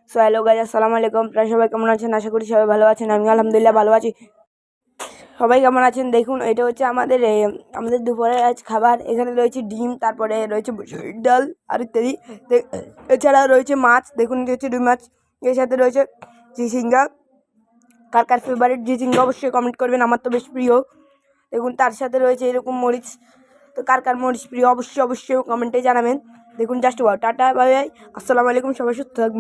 So hello guys, আসসালামু আলাইকুম। আপনারা সবাই কেমন আছেন? আশা করি সবাই ভালো আছেন। আমি আলহামদুলিল্লাহ ভালো আছি। সবাই কেমন আছেন? দেখুন, এটা হচ্ছে আমাদের দুপুরের আজ খাবার। এখানে রয়েছে ডিম, তারপরে রয়েছে মুসুরির ডাল আর ইত্যাদি। এছাড়াও রয়েছে মাছ। দেখুন, এটা হচ্ছে রুই মাছ। এর সাথে রয়েছে চিচিঙ্গা। কার কার ফেভারিট চিচিঙ্গা অবশ্যই কমেন্ট করবেন। আমার তো বেশ প্রিয়। দেখুন, তার সাথে রয়েছে এরকম মরিচ। তো কার কার মরিচ প্রিয় অবশ্যই কমেন্টে জানাবেন। দেখুন, just wow. Tata, bye bye, আসসালামু আলাইকুম। সবাই সুস্থ থাকবেন।